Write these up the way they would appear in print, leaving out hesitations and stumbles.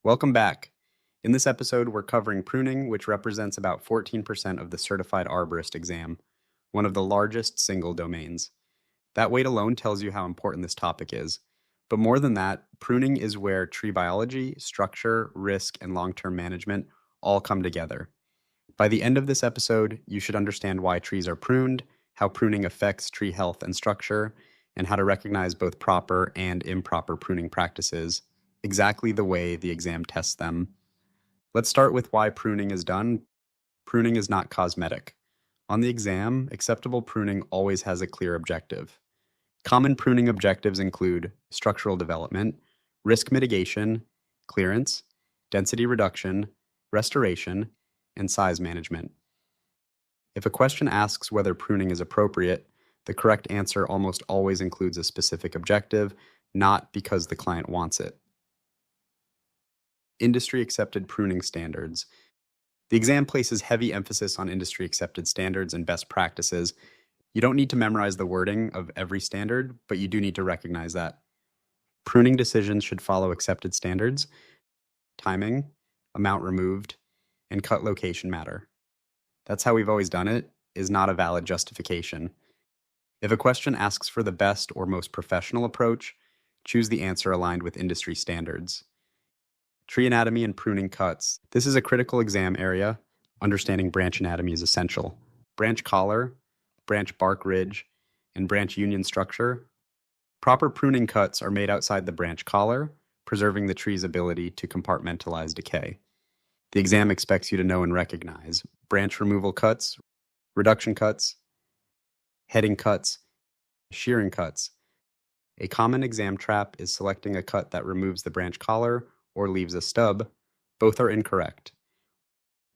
Welcome back. In this episode, we're covering pruning, which represents about 14% of the certified arborist exam, one of the largest single domains. That weight alone tells you how important this topic is. But more than that, pruning is where tree biology, structure, risk, and long-term management all come together. By the end of this episode, you should understand why trees are pruned, how pruning affects tree health and structure, and how to recognize both proper and improper pruning practices, exactly the way the exam tests them. Let's start with why pruning is done. Pruning is not cosmetic. On the exam, acceptable pruning always has a clear objective. Common pruning objectives include structural development, risk mitigation, clearance, density reduction, restoration, and size management. If a question asks whether pruning is appropriate, the correct answer almost always includes a specific objective, not because the client wants it. Industry-accepted pruning standards. The exam places heavy emphasis on industry-accepted standards and best practices. You don't need to memorize the wording of every standard, but you do need to recognize that. Pruning decisions should follow accepted standards. Timing, amount removed, and cut location matter. That's how we've always done it, is not a valid justification. If a question asks for the best or most professional approach, choose the answer aligned with industry standards. Tree anatomy and pruning cuts. This is a critical exam area. Understanding branch anatomy is essential. Branch collar, branch bark ridge, and branch union structure. Proper pruning cuts are made outside the branch collar, preserving the tree's ability to compartmentalize decay. The exam expects you to know and recognize branch removal cuts, reduction cuts, heading cuts, shearing cuts. A common exam trap is selecting a cut that removes the branch collar or leaves a stub. Both are incorrect.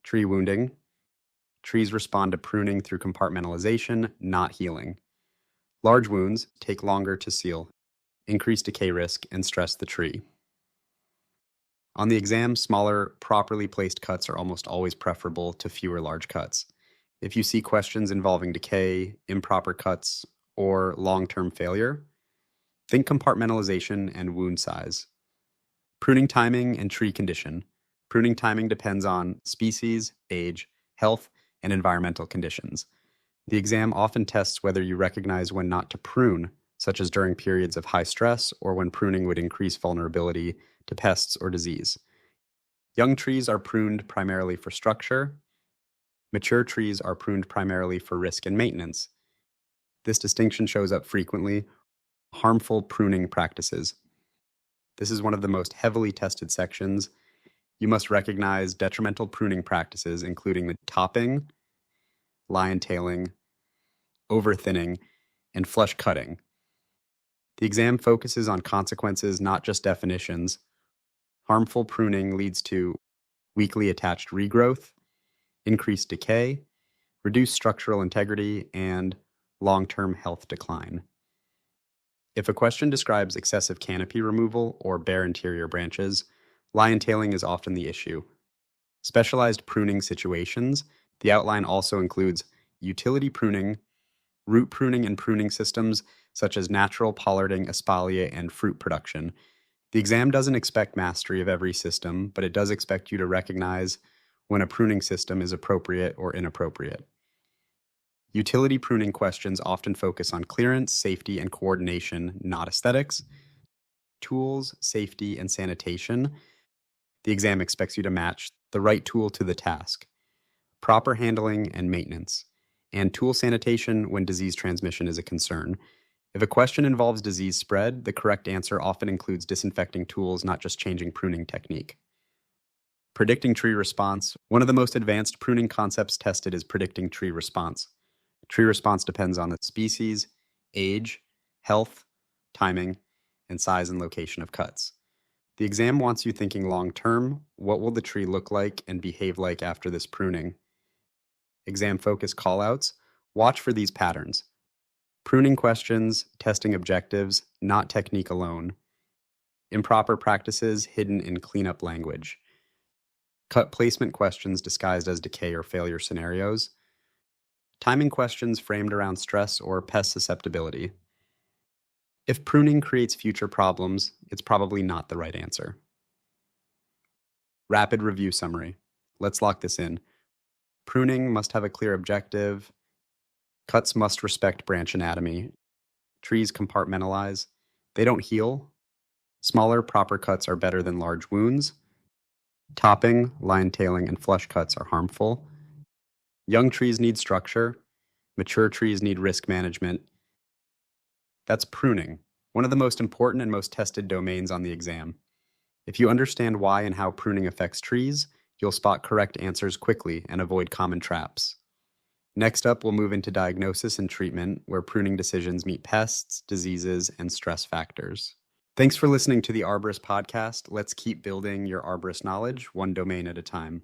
Tree wounding. Trees respond to pruning through compartmentalization, not healing. Large wounds take longer to seal, increase decay risk, and stress the tree. On the exam, smaller, properly placed cuts are almost always preferable to fewer large cuts. If you see questions involving decay, improper cuts, or long-term failure, think compartmentalization and wound size. Pruning timing and tree condition. Pruning timing depends on species, age, health, and environmental conditions. The exam often tests whether you recognize when not to prune, such as during periods of high stress or when pruning would increase vulnerability to pests or disease. Young trees are pruned primarily for structure. Mature trees are pruned primarily for risk and maintenance. This distinction shows up frequently. Harmful pruning practices. This is one of the most heavily tested sections. You must recognize detrimental pruning practices, including the topping, lion tailing, over-thinning, and flush cutting. The exam focuses on consequences, not just definitions. Harmful pruning leads to weakly attached regrowth, increased decay, reduced structural integrity, and long-term health decline. If a question describes excessive canopy removal or bare interior branches, lion tailing is often the issue. Specialized pruning situations, the outline also includes utility pruning, root pruning and pruning systems such as natural, pollarding, espalier, and fruit production. The exam doesn't expect mastery of every system, but it does expect you to recognize when a pruning system is appropriate or inappropriate. Utility pruning questions often focus on clearance, safety, and coordination, not aesthetics. Tools, safety, and sanitation. The exam expects you to match the right tool to the task. Proper handling and maintenance. And tool sanitation when disease transmission is a concern. If a question involves disease spread, the correct answer often includes disinfecting tools, not just changing pruning technique. Predicting tree response. One of the most advanced pruning concepts tested is predicting tree response. Tree response depends on the species, age, health, timing, and size and location of cuts. The exam wants you thinking long-term. What will the tree look like and behave like after this pruning? Exam focus callouts. Watch for these patterns. Pruning questions, testing objectives, not technique alone. Improper practices hidden in cleanup language. Cut placement questions disguised as decay or failure scenarios. Timing questions framed around stress or pest susceptibility. If pruning creates future problems, it's probably not the right answer. Rapid review summary. Let's lock this in. Pruning must have a clear objective. Cuts must respect branch anatomy. Trees compartmentalize. They don't heal. Smaller, proper cuts are better than large wounds. Topping, line tailing, and flush cuts are harmful. Young trees need structure. Mature trees need risk management. That's pruning, one of the most important and most tested domains on the exam. If you understand why and how pruning affects trees, you'll spot correct answers quickly and avoid common traps. Next up, we'll move into diagnosis and treatment, where pruning decisions meet pests, diseases, and stress factors. Thanks for listening to the Arborist podcast. Let's keep building your arborist knowledge one domain at a time.